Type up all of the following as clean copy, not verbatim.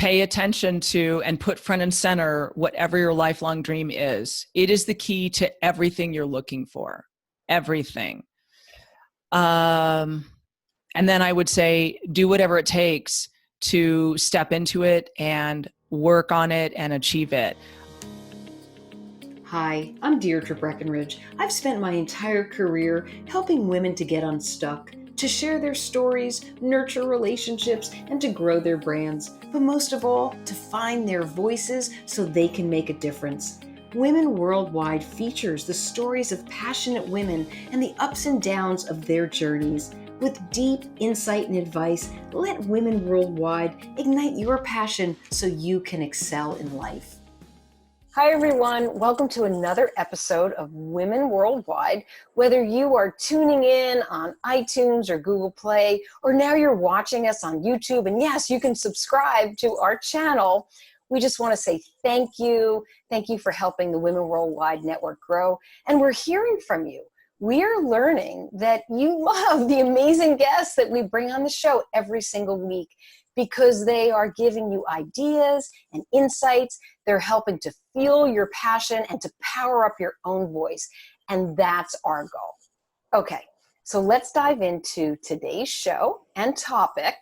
pay attention to and put front and center whatever your lifelong dream is. It is the key to everything you're looking for, everything. And then I would say, do whatever it takes to step into it and work on it and achieve it. Hi, I'm Deirdre Breckenridge. I've spent my entire career helping women to get unstuck, to share their stories, nurture relationships, and to grow their brands. But most of all, to find their voices so they can make a difference. Women Worldwide features the stories of passionate women and the ups and downs of their journeys. With deep insight and advice, let Women Worldwide ignite your passion so you can excel in life. Hi, everyone. Welcome to another episode of Women Worldwide. Whether you are tuning in on iTunes or Google Play, or now you're watching us on YouTube, and yes, you can subscribe to our channel, we just want to say thank you. Thank you for helping the Women Worldwide Network grow. And we're hearing from you. We're learning that you love the amazing guests that we bring on the show every single week because they are giving you ideas and insights. They're helping to fuel your passion and to power up your own voice. And that's our goal. Okay, so let's dive into today's show and topic.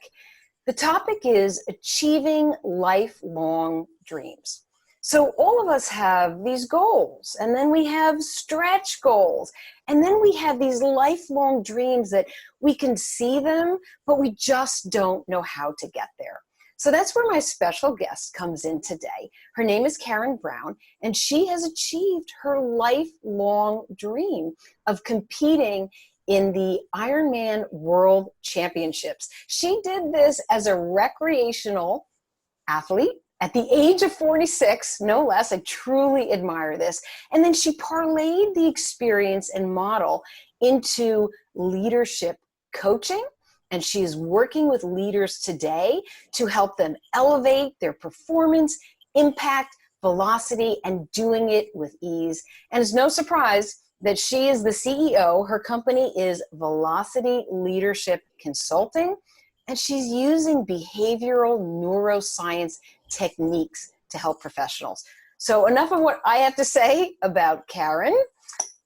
The topic is achieving lifelong dreams. So all of us have these goals, and then we have stretch goals, and then we have these lifelong dreams that we can see them, but we just don't know how to get there. So that's where my special guest comes in today. Her name is Karen Brown, and she has achieved her lifelong dream of competing in the Ironman World Championships. She did this as a recreational athlete at the age of 46, no less. I truly admire this. And then she parlayed the experience and model into leadership coaching. And she is working with leaders today to help them elevate their performance, impact, velocity, and doing it with ease. And it's no surprise that she is the CEO. Her company is Velocity Leadership Consulting, and she's using behavioral neuroscience techniques to help professionals. So enough of what I have to say about Karen.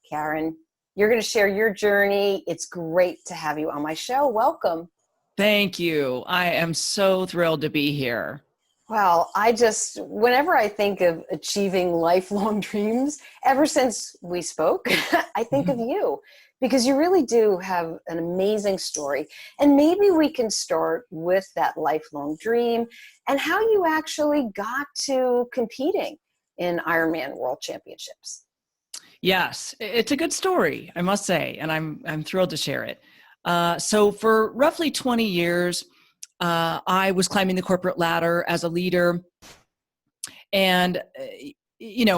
Karen, you're going to share your journey. It's great to have you on my show. Welcome. Thank you. I am so thrilled to be here. Well, whenever I think of achieving lifelong dreams, ever since we spoke, I think of you because you really do have an amazing story. And maybe we can start with that lifelong dream and how you actually got to competing in Ironman World Championships. Yes, it's a good story, I must say, and I'm thrilled to share it. So for roughly 20 years, I was climbing the corporate ladder as a leader and,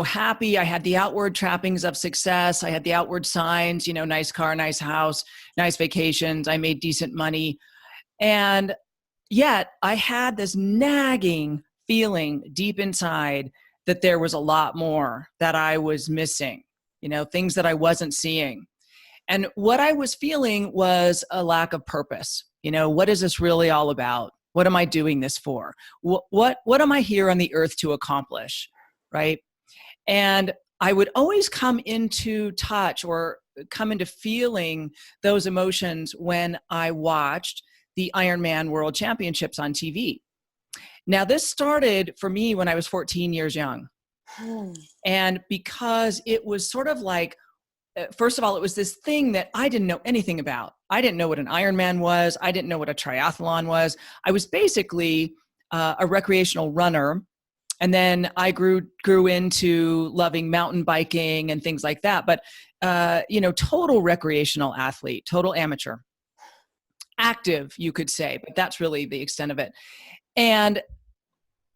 happy. I had the outward trappings of success. I had the outward signs, nice car, nice house, nice vacations. I made decent money. And yet I had this nagging feeling deep inside that there was a lot more that I was missing, things that I wasn't seeing. And what I was feeling was a lack of purpose. What is this really all about? What am I doing this for? What am I here on the earth to accomplish, right? And I would always come into touch or come into feeling those emotions when I watched the Ironman World Championships on TV. Now, this started for me when I was 14 years young. And because it was sort of like, first of all, it was this thing that I didn't know anything about. I didn't know what an Ironman was. I didn't know what a triathlon was. I was basically a recreational runner. And then I grew into loving mountain biking and things like that. But, total recreational athlete, total amateur. Active, you could say, but that's really the extent of it. And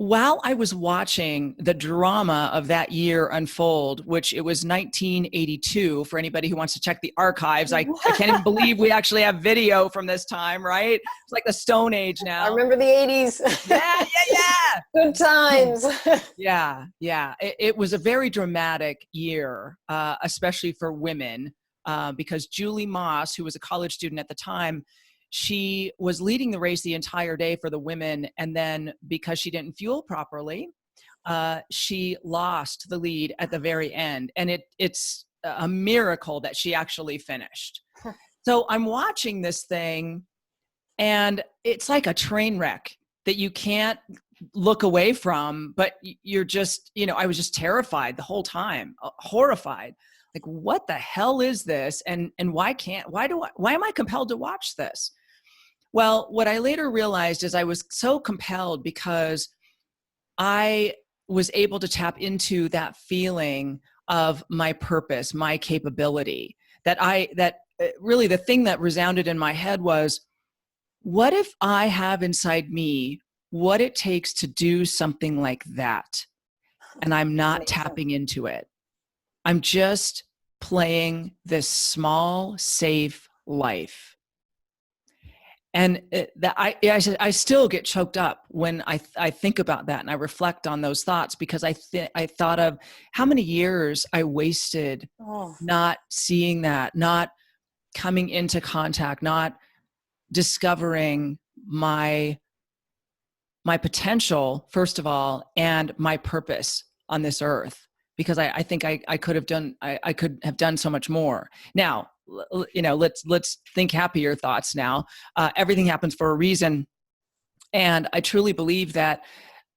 while I was watching the drama of that year unfold, which it was 1982, for anybody who wants to check the archives, I can't even believe we actually have video from this time, right? It's like the Stone Age now. I remember the 80s. Yeah. Good times. Yeah. It was a very dramatic year, especially for women, because Julie Moss, who was a college student at the time, she was leading the race the entire day for the women. And then because she didn't fuel properly, she lost the lead at the very end. And it's a miracle that she actually finished. So I'm watching this thing, and it's like a train wreck that you can't look away from, but you're just, I was just terrified the whole time, horrified. Like, what the hell is this? And why am I compelled to watch this? Well, what I later realized is I was so compelled because I was able to tap into that feeling of my purpose, my capability, that really the thing that resounded in my head was, what if I have inside me what it takes to do something like that, and I'm not tapping into it? I'm just playing this small, safe life. And I still get choked up when I think about that, and I reflect on those thoughts, because I thought of how many years I wasted not seeing that, not coming into contact, not discovering my potential, first of all, and my purpose on this earth, because I think I could have done so much more. Now, let's think happier thoughts now. Everything happens for a reason. And I truly believe that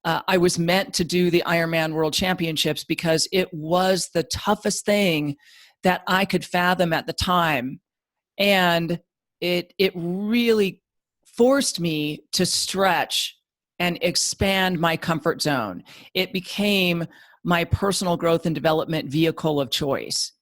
I was meant to do the Ironman World Championships because it was the toughest thing that I could fathom at the time. And it really forced me to stretch and expand my comfort zone. It became my personal growth and development vehicle of choice.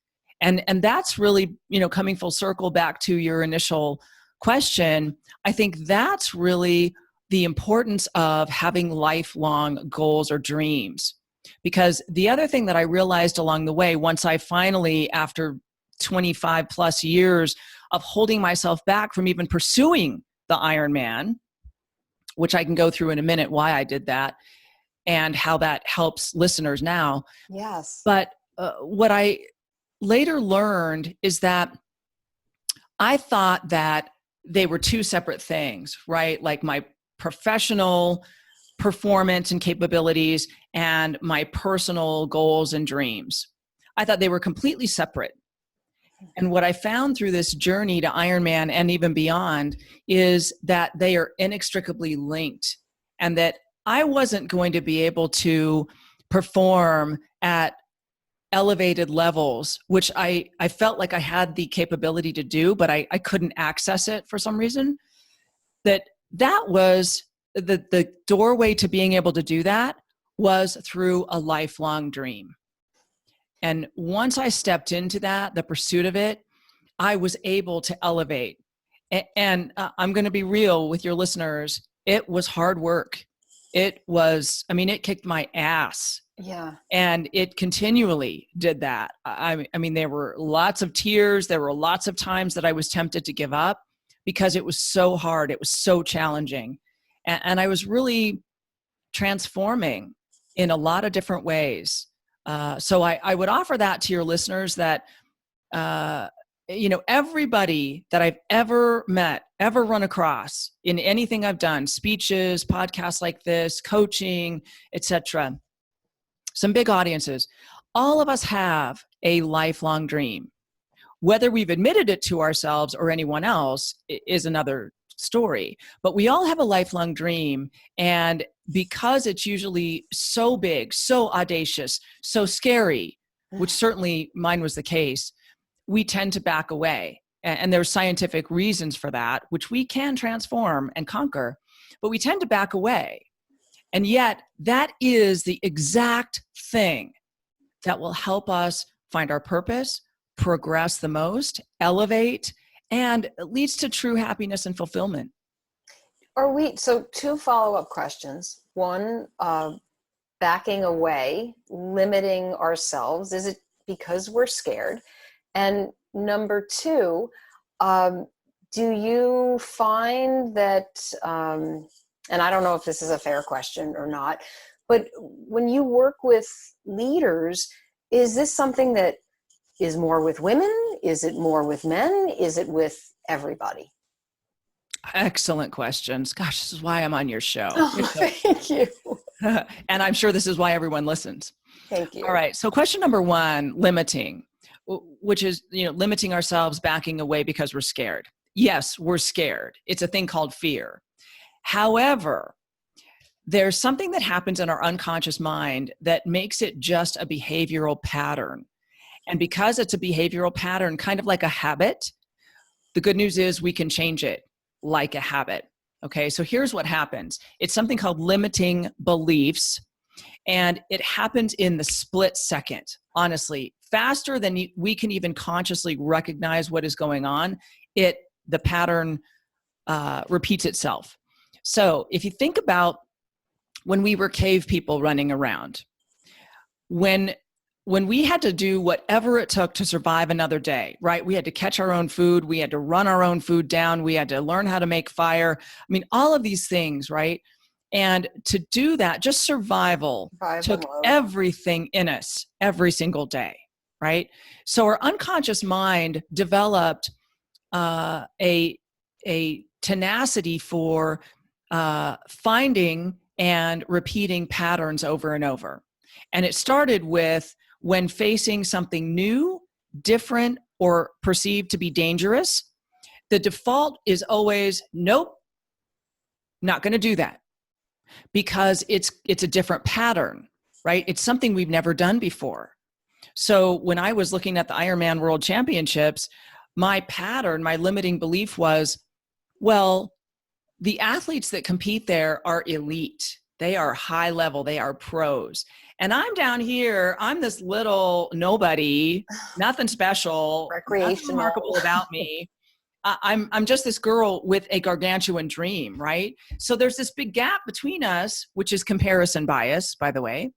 And that's really, coming full circle back to your initial question, I think that's really the importance of having lifelong goals or dreams. Because the other thing that I realized along the way, once I finally, after 25 plus years of holding myself back from even pursuing the Ironman, which I can go through in a minute why I did that and how that helps listeners now. Yes. But what I later learned is that I thought that they were two separate things, right? Like my professional performance and capabilities and my personal goals and dreams. I thought they were completely separate. And what I found through this journey to Ironman and even beyond is that they are inextricably linked, and that I wasn't going to be able to perform at elevated levels, which I felt like I had the capability to do, but I couldn't access it for some reason. That was the doorway to being able to do that was through a lifelong dream. And once I stepped into that, the pursuit of it, I was able to elevate. And I'm going to be real with your listeners. It was hard work. It kicked my ass. Yeah. And it continually did that. I mean, there were lots of tears. There were lots of times that I was tempted to give up because it was so hard. It was so challenging. And I was really transforming in a lot of different ways. So I would offer that to your listeners that, everybody that I've ever met, ever run across in anything I've done, speeches, podcasts like this, coaching, etc., some big audiences, all of us have a lifelong dream. Whether we've admitted it to ourselves or anyone else is another story, but we all have a lifelong dream. And because it's usually so big, so audacious, so scary, which certainly mine was the case, we tend to back away. And there's scientific reasons for that, which we can transform and conquer, but we tend to back away. And yet that is the exact thing that will help us find our purpose, progress the most, elevate, and leads to true happiness and fulfillment. So two follow-up questions. One, backing away, limiting ourselves. Is it because we're scared? And number two, do you find that, and I don't know if this is a fair question or not, but when you work with leaders, is this something that is more with women? Is it more with men? Is it with everybody? Excellent questions. Gosh, this is why I'm on your show. Oh, thank you. And I'm sure this is why everyone listens. Thank All you. right. So question number one, limiting, which is, limiting ourselves, backing away because we're scared. Yes, we're scared. It's a thing called fear. However, there's something that happens in our unconscious mind that makes it just a behavioral pattern. And because it's a behavioral pattern, kind of like a habit, the good news is we can change it like a habit. Okay, so here's what happens. It's something called limiting beliefs, and it happens in the split second, honestly, faster than we can even consciously recognize what is going on. The pattern repeats itself. So if you think about when we were cave people running around, when we had to do whatever it took to survive another day, right? We had to catch our own food. We had to run our own food down. We had to learn how to make fire. I mean, all of these things, right? And to do that, just survival took everything in us every single day, right? So our unconscious mind developed a tenacity for finding and repeating patterns over and over. And it started with when facing something new, different, or perceived to be dangerous, the default is always, nope, not going to do that, because it's a different pattern, right? It's something we've never done before. So when I was looking at the Ironman World Championships, my pattern, my limiting belief was, well, the athletes that compete there are elite. They are high level. They are pros. And I'm down here. I'm this little nobody, nothing special, nothing remarkable about me. I'm just this girl with a gargantuan dream, right? So there's this big gap between us, which is comparison bias, by the way.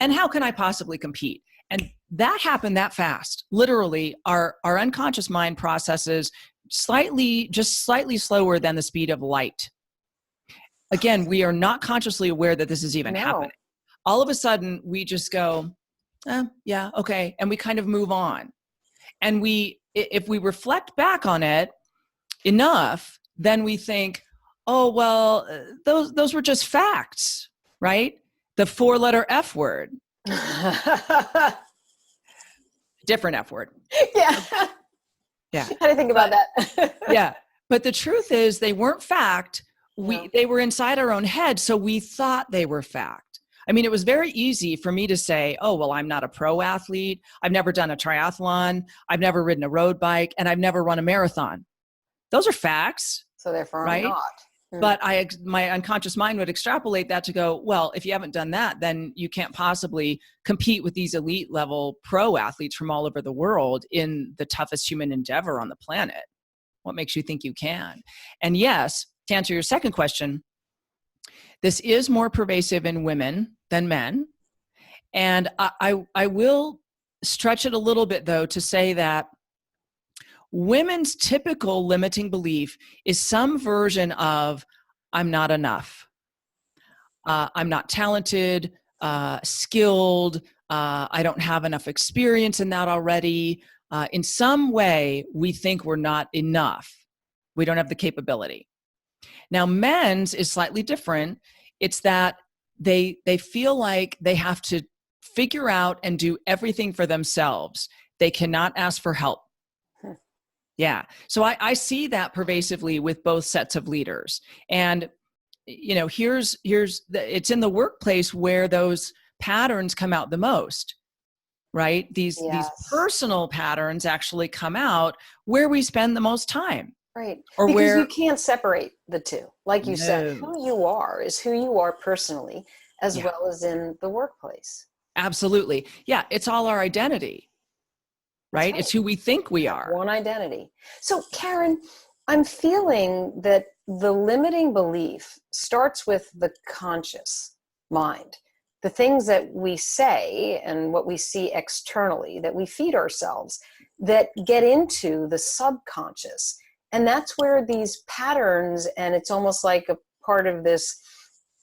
And how can I possibly compete? And that happened that fast. Literally, our unconscious mind processes just slightly slower than the speed of light. Again, we are not consciously aware that this is even happening. All of a sudden, we just go, yeah, okay. And we kind of move on. And if we reflect back on it enough, then we think, oh, well, those were just facts, right? The 4-letter F word. Different F word. Yeah. Yeah. How do you think about that? Yeah. But the truth is they weren't fact. They were inside our own head. So we thought they were fact. I mean, it was very easy for me to say, oh, well, I'm not a pro athlete. I've never done a triathlon. I've never ridden a road bike, and I've never run a marathon. Those are facts. So therefore, right? I'm not. But my unconscious mind would extrapolate that to go, well, if you haven't done that, then you can't possibly compete with these elite level pro athletes from all over the world in the toughest human endeavor on the planet. What makes you think you can? And yes, to answer your second question, this is more pervasive in women than men. And I will stretch it a little bit, though, to say that women's typical limiting belief is some version of, I'm not enough. I'm not talented, skilled. I don't have enough experience in that already. In some way, we think we're not enough. We don't have the capability. Now, men's is slightly different. It's that they feel like they have to figure out and do everything for themselves. They cannot ask for help. Yeah. So I see that pervasively with both sets of leaders. And, it's in the workplace where those patterns come out the most, right? These personal patterns actually come out where we spend the most time. Right. Or because you can't separate the two. Like you said, No. who you are is who you are personally, as well as in the workplace. Absolutely. Yeah. It's all our identity, right? It's who we think we are. One identity. So Karen, I'm feeling that the limiting belief starts with the conscious mind. The things that we say and what we see externally that we feed ourselves that get into the subconscious. And that's where these patterns, and it's almost like a part of this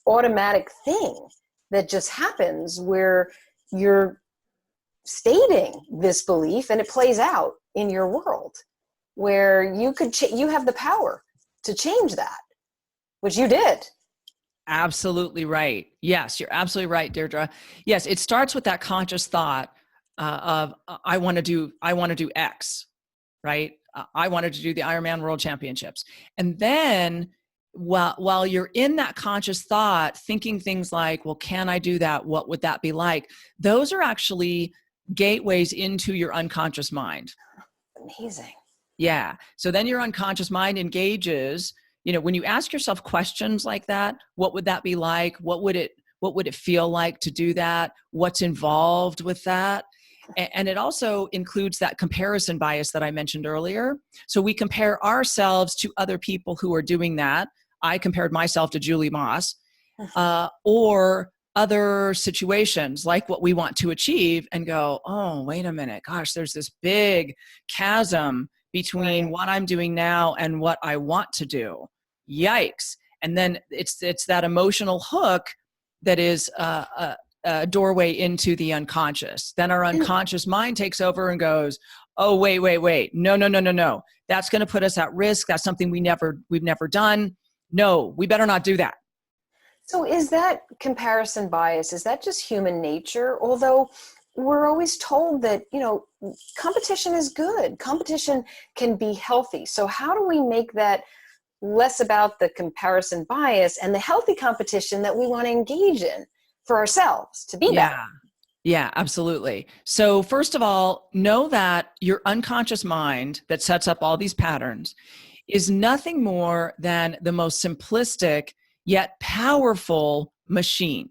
automatic thing that just happens where you're stating this belief and it plays out in your world where you have the power to change that, which you did. Absolutely right. Yes, you're absolutely right, Deirdre. Yes, it starts with that conscious thought of I want to do X, right? I wanted to do the Ironman World Championships, and then while you're in that conscious thought, thinking things like, well, can I do that? What would that be like? Those are actually gateways into your unconscious mind. Amazing. Yeah. So then your unconscious mind engages, when you ask yourself questions like that, what would that be like? What would it feel like to do that? What's involved with that? And it also includes that comparison bias that I mentioned earlier. So we compare ourselves to other people who are doing that. I compared myself to Julie Moss, or other situations like what we want to achieve, and go, oh, wait a minute, gosh, there's this big chasm between what I'm doing now and what I want to do. Yikes. And then it's that emotional hook that is a doorway into the unconscious. Then our unconscious mind takes over and goes, oh, wait. No. That's going to put us at risk. That's something we've never done. No, we better not do that. So is that comparison bias, is that just human nature? Although we're always told that, competition is good. Competition can be healthy. So how do we make that less about the comparison bias and the healthy competition that we want to engage in for ourselves to be better? Yeah, absolutely. So first of all, know that your unconscious mind that sets up all these patterns is nothing more than the most simplistic yet powerful machine.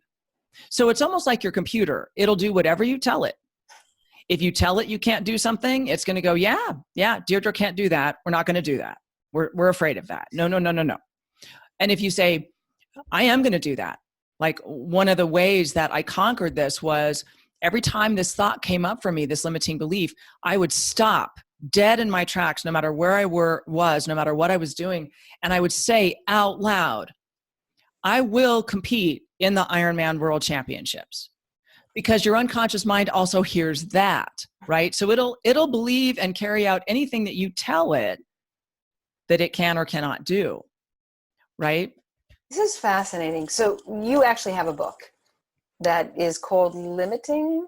So it's almost like your computer. It'll do whatever you tell it. If you tell it you can't do something, it's going to go, yeah, Deirdre can't do that. We're not going to do that. We're afraid of that. No. And if you say, I am going to do that. Like, one of the ways that I conquered this was every time this thought came up for me, this limiting belief, I would stop dead in my tracks, no matter where I was, no matter what I was doing. And I would say out loud, I will compete in the Ironman World Championships, because your unconscious mind also hears that, right? So it'll believe and carry out anything that you tell it that it can or cannot do, right? This is fascinating. So you actually have a book that is called Limiting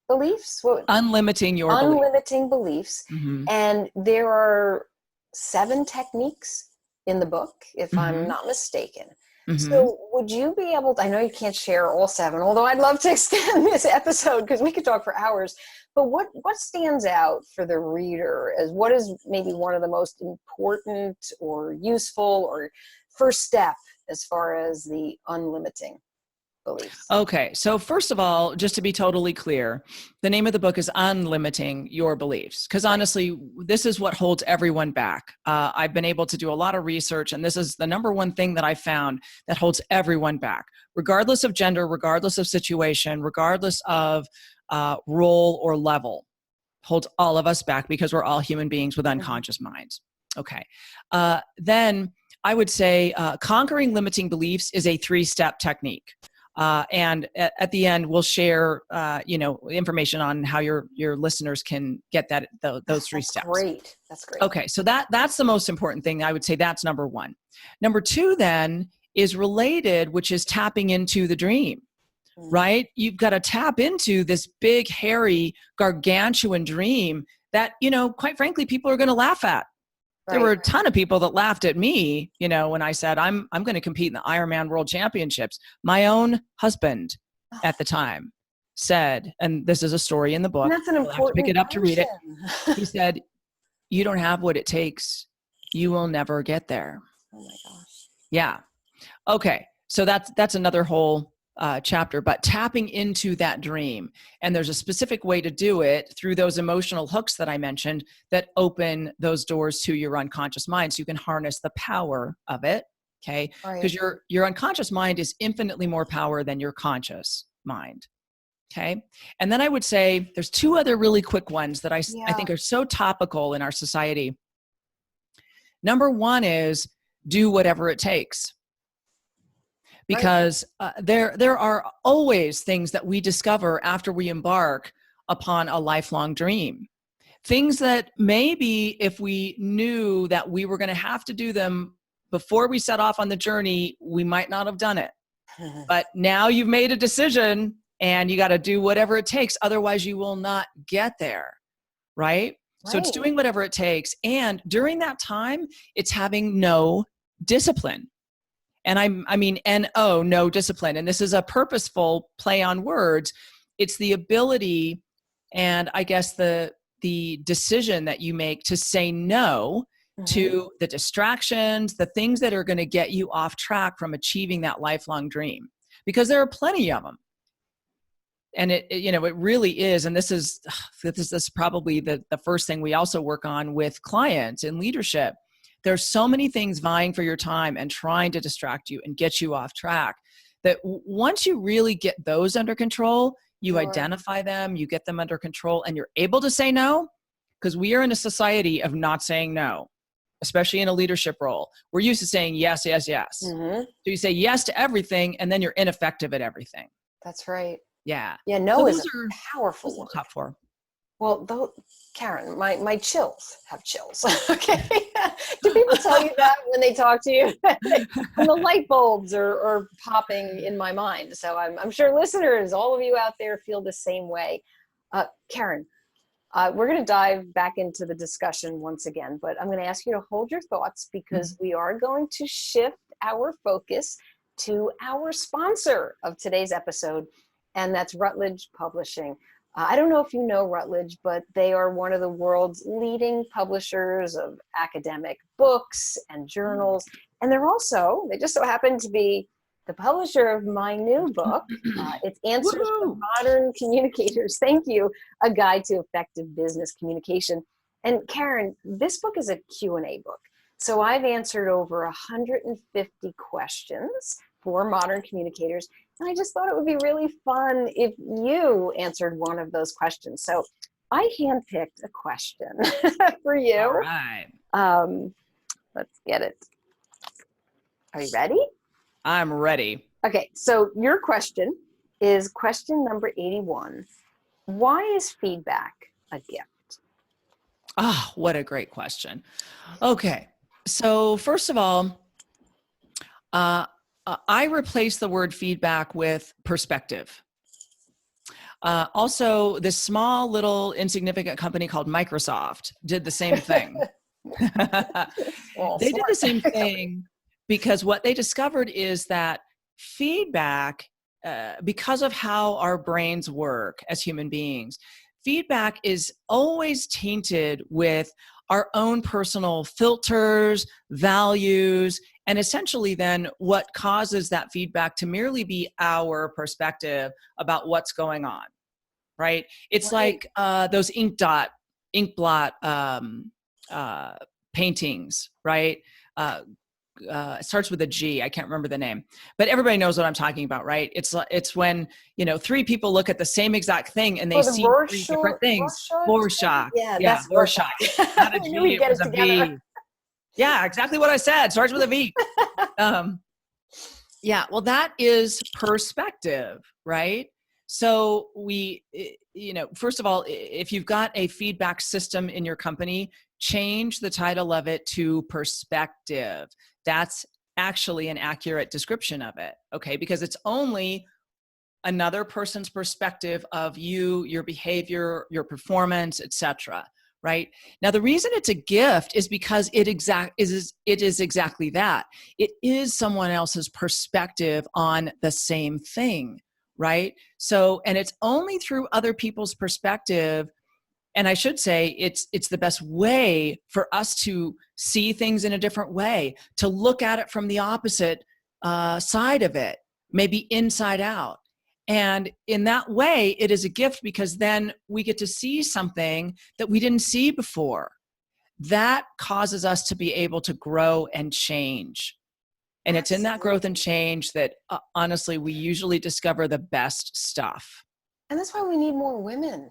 Beliefs? Unlimiting your beliefs. Unlimiting Beliefs. Mm-hmm. And there are 7 techniques in the book, if I'm not mistaken. Mm-hmm. So would you be able to, I know you can't share all 7, although I'd love to extend this episode because we could talk for hours, but what stands out for the reader as what is maybe one of the most important or useful or first step as far as the unlimiting beliefs? Okay. So first of all, just to be totally clear, the name of the book is Unlimiting Your Beliefs, because honestly, this is what holds everyone back. I've been able to do a lot of research, and this is the number one thing that I found that holds everyone back, regardless of gender, regardless of situation, regardless of role or level, holds all of us back because we're all human beings with unconscious minds. Okay. Then I would say conquering limiting beliefs is a 3-step technique. And at the end, we'll share, information on how your listeners can get those 3 steps. Great. That's great. Okay. So that's the most important thing. I would say that's number 1. Number 2 then is related, which is tapping into the dream, right? You've got to tap into this big, hairy, gargantuan dream that, quite frankly, people are going to laugh at. There were a ton of people that laughed at me, when I said, I'm going to compete in the Ironman World Championships. My own husband at the time said, and this is a story in the book. And that's an important pick it up to read it. He said, you don't have what it takes. You will never get there. Oh my gosh. Yeah. Okay. So that's another whole chapter, but tapping into that dream. And there's a specific way to do it through those emotional hooks that I mentioned that open those doors to your unconscious mind so you can harness the power of it. Okay. Because your unconscious mind is infinitely more power than your conscious mind. Okay. And then I would say there's 2 other really quick ones that I think are so topical in our society. Number 1 is do whatever it takes. Because there are always things that we discover after we embark upon a lifelong dream. Things that maybe if we knew that we were going to have to do them before we set off on the journey, we might not have done it. But now you've made a decision and you got to do whatever it takes. Otherwise you will not get there. Right? So it's doing whatever it takes. And during that time, it's having no discipline. And I mean, N-O, no discipline. And this is a purposeful play on words. It's the ability and I guess the decision that you make to say no to the distractions, the things that are going to get you off track from achieving that lifelong dream, because there are plenty of them. And it really is. And this is probably the first thing we also work on with clients in leadership. There's so many things vying for your time and trying to distract you and get you off track that once you really get those under control, you identify them, you get them under control, and you're able to say no, because we are in a society of not saying no, especially in a leadership role. We're used to saying yes, yes, yes. So you say yes to everything, and then you're ineffective at everything. That's right. Yeah. Yeah, no is a powerful word. Top four. Well, Karen, my chills have chills. Okay. Do people tell you that when they talk to you? And the light bulbs are popping in my mind. So I'm sure listeners, all of you out there feel the same way. Karen, we're going to dive back into the discussion once again, but I'm going to ask you to hold your thoughts because we are going to shift our focus to our sponsor of today's episode, and that's Routledge Publishing. I don't know if you know Routledge, but they are one of the world's leading publishers of academic books and journals. And they just so happen to be the publisher of my new book. It's Answers for Modern Communicators. Thank you. A Guide to Effective Business Communication. And Karen, this book is a Q&A book. So I've answered over 150 questions for modern communicators. And I just thought it would be really fun if you answered one of those questions. So I handpicked a question for you. All right. Let's get it. Are you ready? I'm ready. Okay, so your question is question number 81. Why is feedback a gift? Ah, what a great question. Okay, so first of all, I replaced the word feedback with perspective. Also, this small little insignificant company called Microsoft did the same thing. They did the same thing because what they discovered is that feedback, because of how our brains work as human beings, feedback is always tainted with our own personal filters, values, and essentially then what causes that feedback to merely be our perspective about what's going on, right? It's like those ink blot paintings, right? It starts with a G. I can't remember the name, but everybody knows what I'm talking about, right? It's when, three people look at the same exact thing and they see three different things. Rorschach. Yeah, Rorschach. Not a G, it was a V. Yeah, exactly what I said. Starts with a V. Yeah, well, that is perspective, right? So first of all, if you've got a feedback system in your company, change the title of it to perspective. That's actually an accurate description of it, okay? Because it's only another person's perspective of you, your behavior, your performance, etc. Right? Now, the reason it's a gift is because it is exactly that. It is someone else's perspective on the same thing, right? So, and it's only through other people's perspective, and I should say it's the best way for us to see things in a different way, to look at it from the opposite side of it, maybe inside out. And in that way, it is a gift because then we get to see something that we didn't see before. That causes us to be able to grow and change. And it's in that growth and change that honestly, we usually discover the best stuff. And that's why we need more women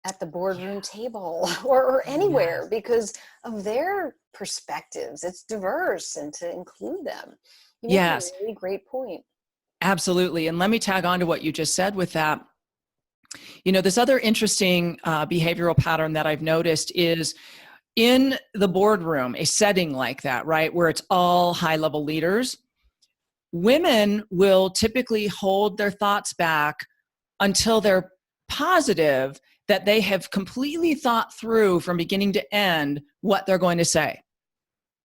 at the boardroom table or anywhere because of their perspectives. It's diverse, and to include them. You make a really great point. Absolutely. And let me tag on to what you just said with that. This other interesting behavioral pattern that I've noticed is in the boardroom, a setting like that, right, where it's all high-level leaders, women will typically hold their thoughts back until they're positive that they have completely thought through from beginning to end what they're going to say.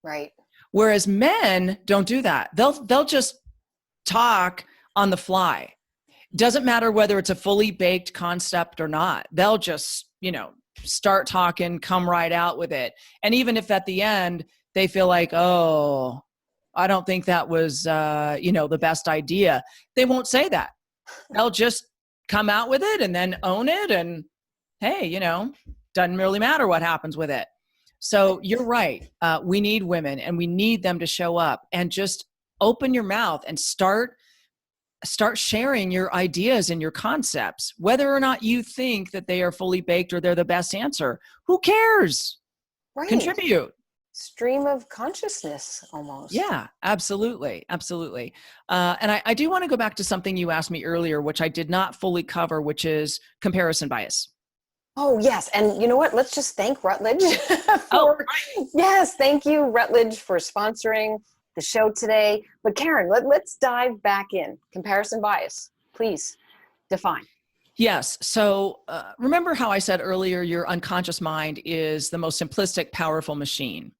Right. Whereas men don't do that. They'll just talk on the fly. Doesn't matter whether it's a fully baked concept or not. They'll just, start talking, come right out with it. And even if at the end they feel like, oh, I don't think that was, the best idea, they won't say that. They'll just come out with it and then own it. And hey, doesn't really matter what happens with it. So you're right. We need women, and we need them to show up and just open your mouth and start sharing your ideas and your concepts, whether or not you think that they are fully baked or they're the best answer. Who cares? Right. Contribute. Stream of consciousness almost. Yeah, absolutely. Absolutely. And I do want to go back to something you asked me earlier, which I did not fully cover, which is comparison bias. Oh, yes. And you know what? Let's just thank Rutledge yes, thank you, Rutledge, for sponsoring the show today. But Karen, let's dive back in. Comparison bias, please define. Yes. So remember how I said earlier, your unconscious mind is the most simplistic, powerful machine.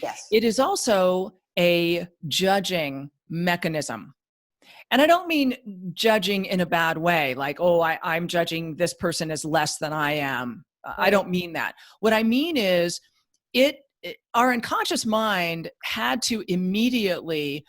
Yes. It is also a judging mechanism. And I don't mean judging in a bad way, like, oh, I'm judging this person as less than I am. I don't mean that. What I mean is our unconscious mind had to immediately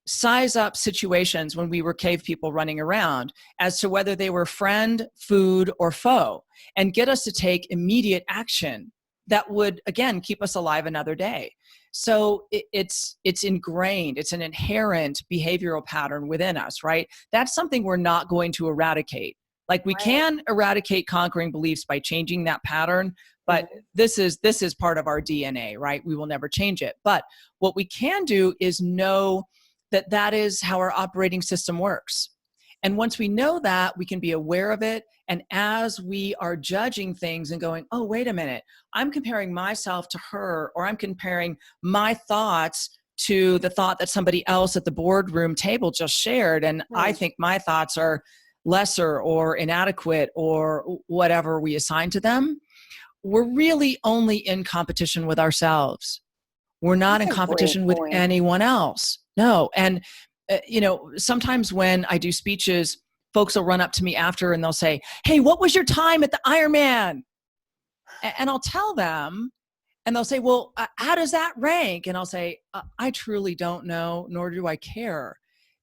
size up situations when we were cave people running around as to whether they were friend, food, or foe, and get us to take immediate action that would, again, keep us alive another day. So it's ingrained. It's an inherent behavioral pattern within us, right? That's something we're not going to eradicate. Like we can eradicate conquering beliefs by changing that pattern, but this is part of our DNA, right? We will never change it. But what we can do is know that is how our operating system works. And once we know that, we can be aware of it. And as we are judging things and going, oh, wait a minute, I'm comparing myself to her, or I'm comparing my thoughts to the thought that somebody else at the boardroom table just shared. And I think my thoughts are lesser or inadequate or whatever we assign to them. We're really only in competition with ourselves. We're not in competition with anyone else. No. And, sometimes when I do speeches, folks will run up to me after and they'll say, hey, what was your time at the Ironman? And I'll tell them, and they'll say, well, how does that rank? And I'll say, I truly don't know, nor do I care.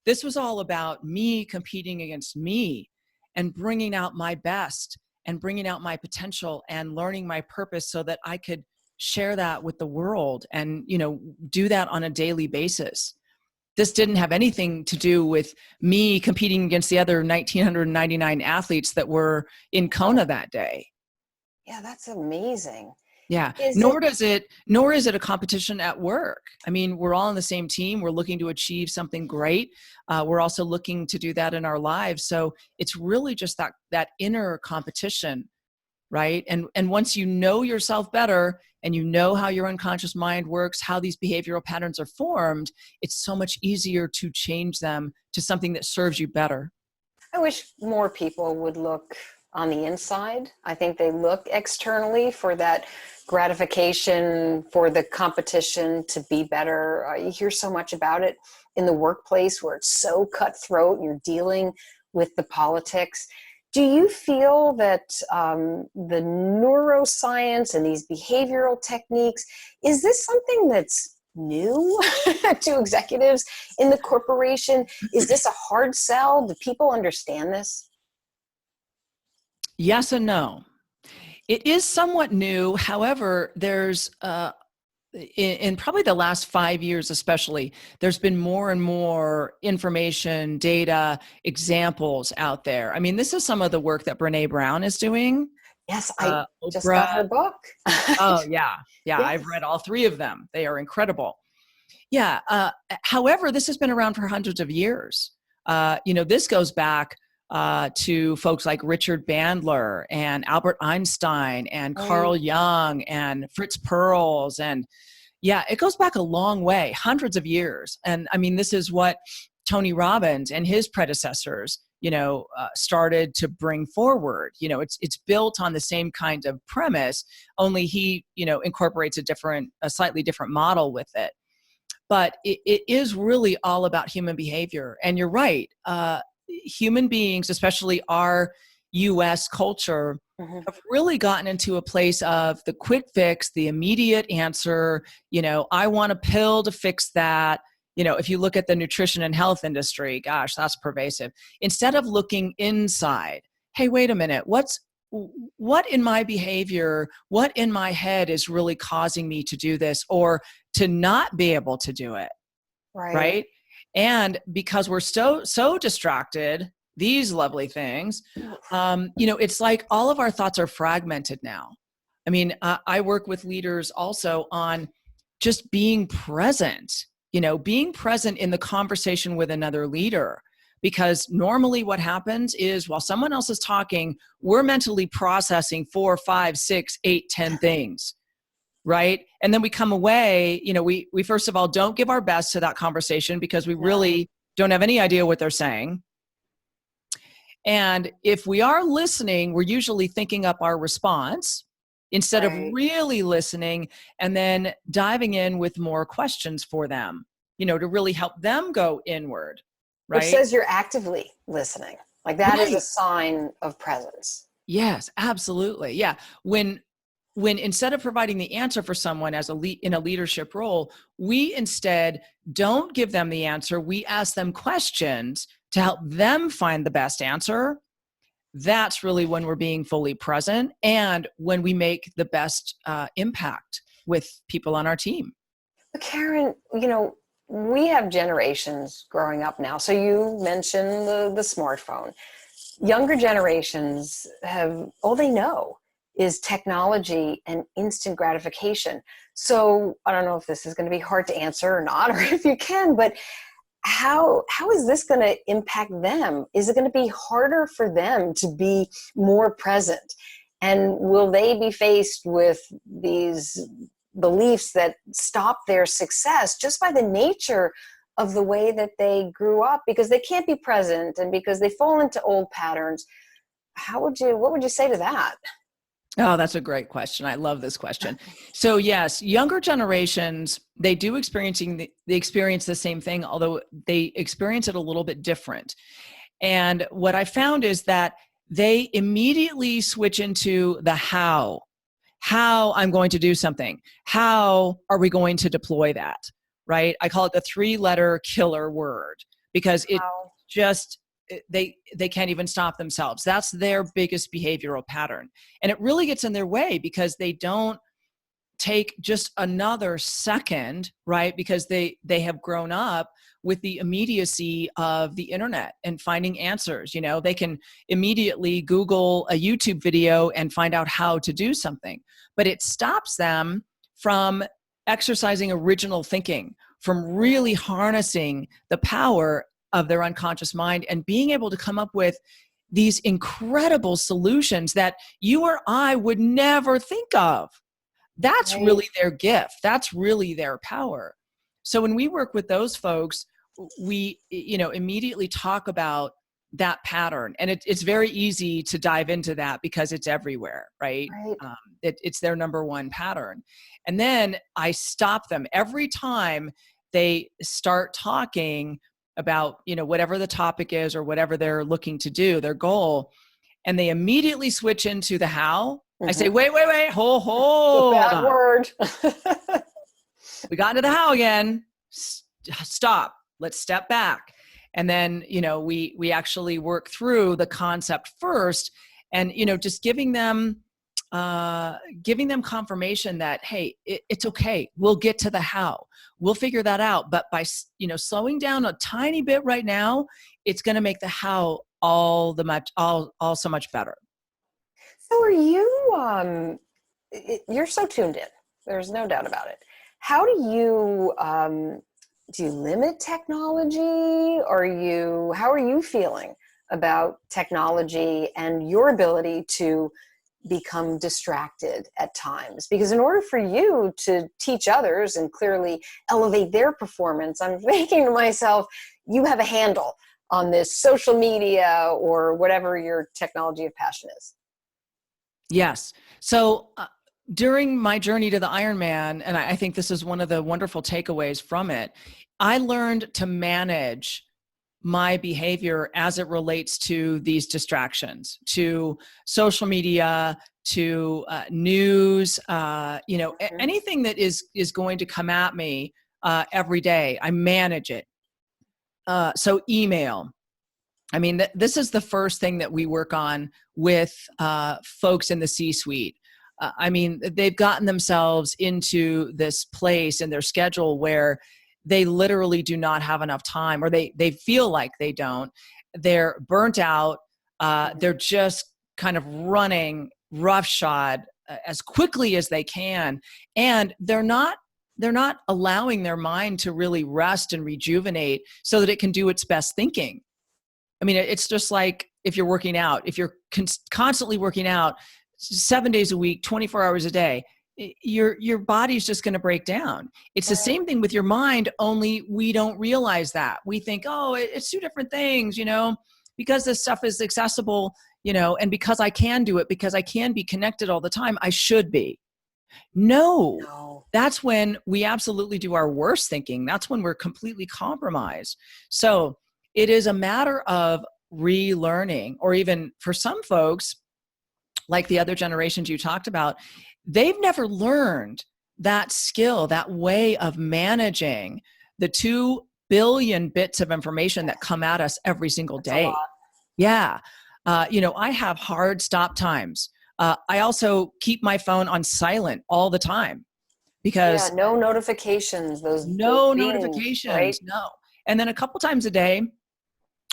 This was all about me competing against me and bringing out my best and bringing out my potential and learning my purpose so that I could share that with the world and, do that on a daily basis. This didn't have anything to do with me competing against the other 1,999 athletes that were in Kona that day. Yeah, that's amazing. Yeah, nor is it a competition at work. I mean, we're all on the same team. We're looking to achieve something great. We're also looking to do that in our lives. So it's really just that inner competition, right? And once you know yourself better and you know how your unconscious mind works, how these behavioral patterns are formed, it's so much easier to change them to something that serves you better. I wish more people would look on the inside. I think they look externally for that gratification, for the competition to be better. You hear so much about it in the workplace where it's so cutthroat, you're dealing with the politics. Do you feel that the neuroscience and these behavioral techniques, is this something that's new to executives in the corporation? Is this a hard sell? Do people understand this? Yes and no. It is somewhat new. However, there's in probably the last 5 years especially, there's been more and more information, data, examples out there. I mean, this is some of the work that Brene Brown is doing. Yes, I just got her book. Oh, yeah. Yeah, yes. I've read all 3 of them. They are incredible. Yeah. However, this has been around for hundreds of years. This goes back to folks like Richard Bandler and Albert Einstein and Carl Jung and Fritz Perls. And yeah, it goes back a long way, hundreds of years. And I mean, this is what Tony Robbins and his predecessors, started to bring forward. It's built on the same kind of premise, only he, incorporates a slightly different model with it. But it is really all about human behavior. And you're right. Human beings, especially our US culture, have really gotten into a place of the quick fix, the immediate answer. I want a pill to fix that. If you look at the nutrition and health industry, gosh, that's pervasive. Instead of looking inside, hey, wait a minute, what in my behavior, what in my head is really causing me to do this or to not be able to do it? Right? And because we're so distracted, these lovely things, it's like all of our thoughts are fragmented now. I mean, I work with leaders also on just being present, being present in the conversation with another leader. Because normally what happens is while someone else is talking, we're mentally processing 4, 5, 6, 8, 10 things. Right. And then we come away, we first of all, don't give our best to that conversation because we really don't have any idea what they're saying. And if we are listening, we're usually thinking up our response instead of really listening and then diving in with more questions for them, to really help them go inward. Right. Which says you're actively listening. Like that is a sign of presence. Yes, absolutely. Yeah. When instead of providing the answer for someone in a leadership role, we instead don't give them the answer. We ask them questions to help them find the best answer. That's really when we're being fully present and when we make the best impact with people on our team. But Karen, we have generations growing up now. So you mentioned the smartphone. Younger generations all they know is technology and instant gratification. So I don't know if this is going to be hard to answer or not, or if you can, but how is this going to impact them? Is it going to be harder for them to be more present? And will they be faced with these beliefs that stop their success just by the nature of the way that they grew up, because they can't be present and because they fall into old patterns? What would you say to that? Oh, that's a great question. I love this question. So yes, younger generations, they do they experience the same thing, although they experience it a little bit different. And what I found is that they immediately switch into the how I'm going to do something. How are we going to deploy that? Right? I call it the 3-letter killer word because it just, they can't even stop themselves. That's their biggest behavioral pattern. And it really gets in their way because they don't take just another second, right? Because they have grown up with the immediacy of the internet and finding answers. They can immediately Google a YouTube video and find out how to do something, but it stops them from exercising original thinking, from really harnessing the power of their unconscious mind and being able to come up with these incredible solutions that you or I would never think of. That's really their gift. That's really their power. So when we work with those folks, we, immediately talk about that pattern. And it's very easy to dive into that because it's everywhere, right? It's their number one pattern. And then I stop them every time they start talking about, whatever the topic is or whatever they're looking to do, their goal, and they immediately switch into the how. I say, wait, hold Bad on. word. We got into the how again. Stop. Let's step back. And then, we actually work through the concept first and, just giving them confirmation that, hey, it's okay. We'll get to the how. We'll figure that out. But by, slowing down a tiny bit right now, it's going to make the how all so much better. So are you, you're so tuned in. There's no doubt about it. How do you limit technology? How are you feeling about technology and your ability to become distracted at times. Because in order for you to teach others and clearly elevate their performance, I'm thinking to myself, you have a handle on this social media or whatever your technology of passion is. Yes. So during my journey to the Ironman, and I think this is one of the wonderful takeaways from it, I learned to manage my behavior as it relates to these distractions, to social media, to news, anything that is going to come at me every day. I manage it. So email. I mean, this is the first thing that we work on with folks in the C-suite. I mean, they've gotten themselves into this place in their schedule where they literally do not have enough time, or they feel like they don't. They're burnt out. They're just kind of running roughshod as quickly as they can, and they're not allowing their mind to really rest and rejuvenate so that it can do its best thinking. I mean, it's just like if you're working out, if you're constantly working out 7 days a week, 24 hours a day, your body's just going to break down. It's the same thing with your mind, only we don't realize that. We think, oh, it's two different things, because this stuff is accessible, and because I can do it, because I can be connected all the time, I should be. No, that's when we absolutely do our worst thinking. That's when we're completely compromised. So it is a matter of relearning, or even for some folks, like the other generations you talked about, they've never learned that skill, that way of managing the 2 billion bits of information that come at us every single day. Yeah. I have hard stop times. I also keep my phone on silent all the time because no notifications, those no things, notifications, right? no. And then a couple times a day,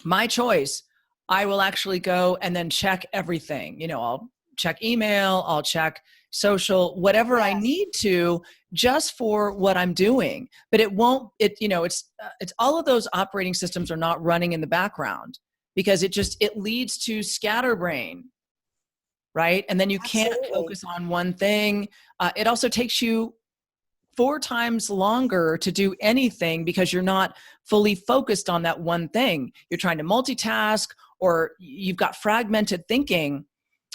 my choice, I will actually go and then check everything. I'll check email, I'll check social, whatever I need to, just for what I'm doing. But it's all of those operating systems are not running in the background, because it leads to scatterbrain, right? And then you can't focus on one thing. It also takes you 4 times longer to do anything because you're not fully focused on that one thing. You're trying to multitask, or you've got fragmented thinking.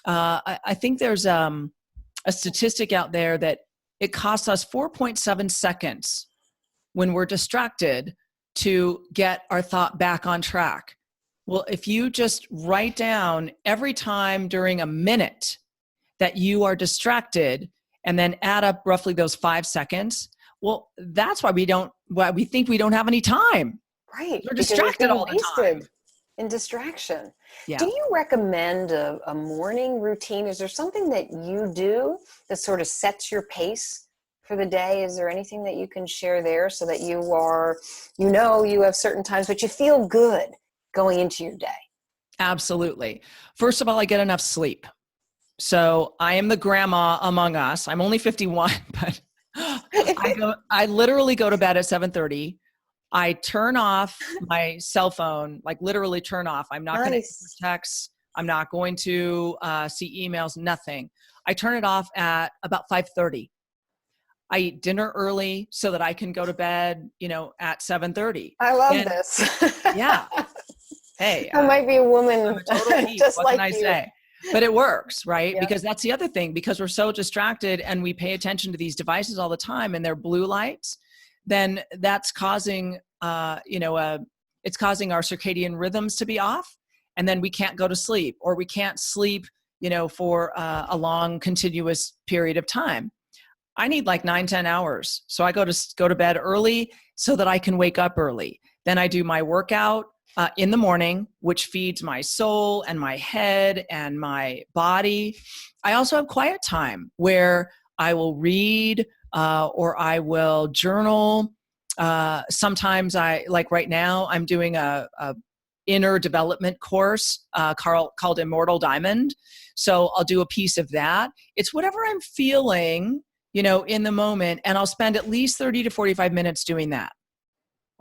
I think there's a statistic out there that it costs us 4.7 seconds when we're distracted to get our thought back on track. Well, if you just write down every time during a minute that you are distracted, and then add up roughly those 5 seconds, well, that's why we think we don't have any time. Right. We're distracted all the time. In distraction. Yeah. Do you recommend a morning routine? Is there something that you do that sort of sets your pace for the day? Is there anything that you can share there so that you have certain times, but you feel good going into your day? Absolutely. First of all, I get enough sleep. So I am the grandma among us. I'm only 51, but I literally go to bed at 7:30. I turn off my cell phone, like literally turn off. I'm not going to text. I'm not going to see emails, nothing. I turn it off at about 5:30. I eat dinner early so that I can go to bed, at 7:30. I love this. Yeah. Hey, I might be a woman just what like can I you. say? But it works, right? Yeah. Because that's the other thing, because we're so distracted and we pay attention to these devices all the time and their blue lights, then that's causing, it's causing our circadian rhythms to be off. And then we can't go to sleep, or we can't sleep, for a long continuous period of time. I need like 9-10 hours. So I go to bed early so that I can wake up early. Then I do my workout in the morning, which feeds my soul and my head and my body. I also have quiet time where I will read or I will journal. Sometimes like right now, I'm doing a inner development course called Immortal Diamond. So I'll do a piece of that. It's whatever I'm feeling, in the moment, and I'll spend at least 30 to 45 minutes doing that.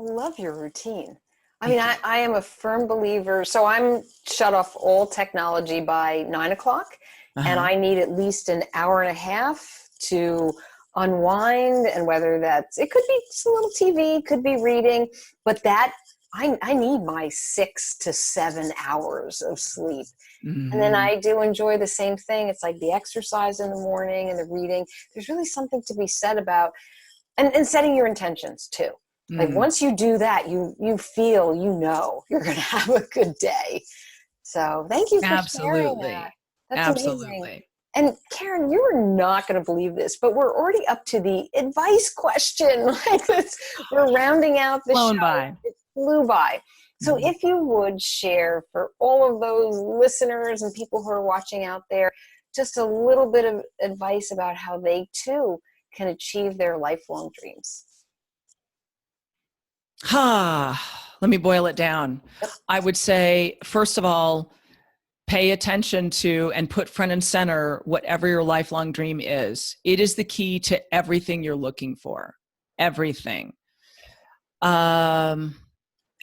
I love your routine. I mean, I am a firm believer. So I'm shut off all technology by 9 o'clock, and Uh-huh. I need at least an hour and a half to unwind. And whether that's, it could be just a little TV, could be reading, but that I need my 6 to 7 hours of sleep. And then Mhm. I do enjoy the same thing. It's like the exercise in the morning and the reading. There's really something to be said about, and setting your intentions too. Like Mm. once you do that, you feel, you're going to have a good day. So thank you for sharing that. Absolutely. That's amazing. Absolutely. And Karen, you are not going to believe this, but we're already up to the advice question. Like this, we're rounding out the Flown show. by. It flew by. So Mhm. if you would share for all of those listeners and people who are watching out there, just a little bit of advice about how they too can achieve their lifelong dreams. Let me boil it down. Yep. I would say, first of all, pay attention to and put front and center whatever your lifelong dream is. It is the key to everything you're looking for. Everything.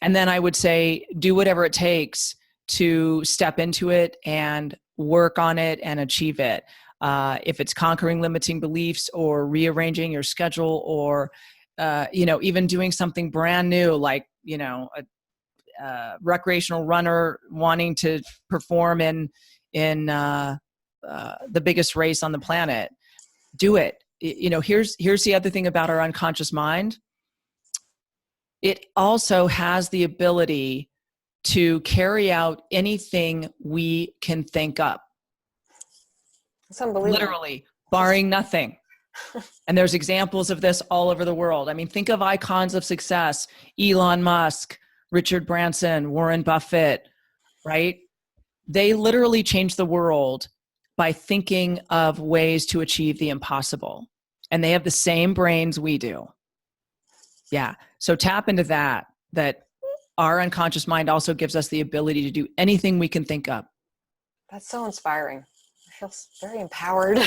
And then I would say, do whatever it takes to step into it and work on it and achieve it. If it's conquering limiting beliefs or rearranging your schedule or, even doing something brand new, like, a recreational runner wanting to perform in the biggest race on the planet, do it. Here's the other thing about our unconscious mind. It also has the ability to carry out anything we can think up, It's unbelievable. literally, barring nothing. And there's examples of this all over the world. I mean, think of icons of success: Elon Musk, Richard Branson, Warren Buffett, right? They literally changed the world by thinking of ways to achieve the impossible. And they have the same brains we do. Yeah. So tap into that our unconscious mind also gives us the ability to do anything we can think of. That's so inspiring. I feel very empowered All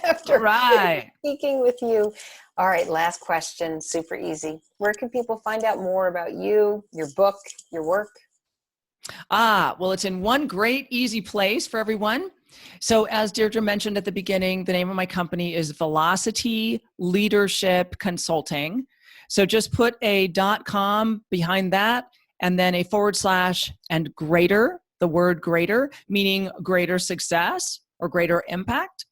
after right. speaking with you. All right, last question, super easy. Where can people find out more about you, your book, your work? Well, it's in one great, easy place for everyone. So as Deirdre mentioned at the beginning, the name of my company is Velocity Leadership Consulting. So just put a .com behind that and then a / and greater, the word greater, meaning greater success or greater impact.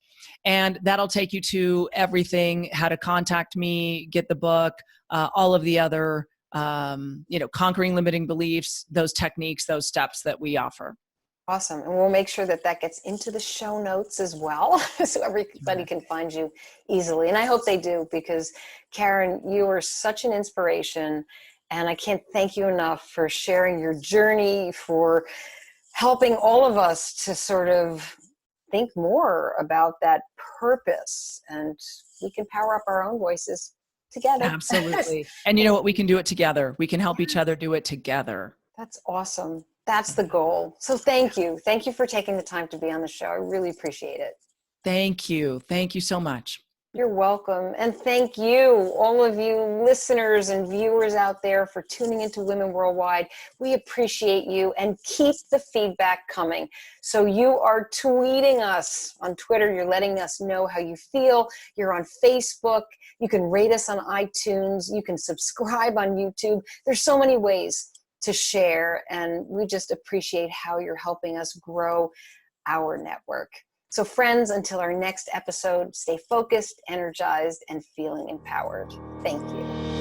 And that'll take you to everything, how to contact me, get the book, all of the other conquering limiting beliefs, those techniques, those steps that we offer. Awesome. And we'll make sure that that gets into the show notes as well, so everybody can find you easily. And I hope they do, because Karen, you are such an inspiration. And I can't thank you enough for sharing your journey, for helping all of us to sort of think more about that purpose. And we can power up our own voices together. Absolutely. And you know what? We can do it together. We can help each other do it together. That's awesome. That's the goal. So thank you. Thank you for taking the time to be on the show. I really appreciate it. Thank you. Thank you so much. You're welcome. And thank you, all of you listeners and viewers out there, for tuning into Women Worldwide. We appreciate you, and keep the feedback coming. So you are tweeting us on Twitter. You're letting us know how you feel. You're on Facebook. You can rate us on iTunes. You can subscribe on YouTube. There's so many ways to share, and we just appreciate how you're helping us grow our network. So friends, until our next episode, stay focused, energized, and feeling empowered. Thank you.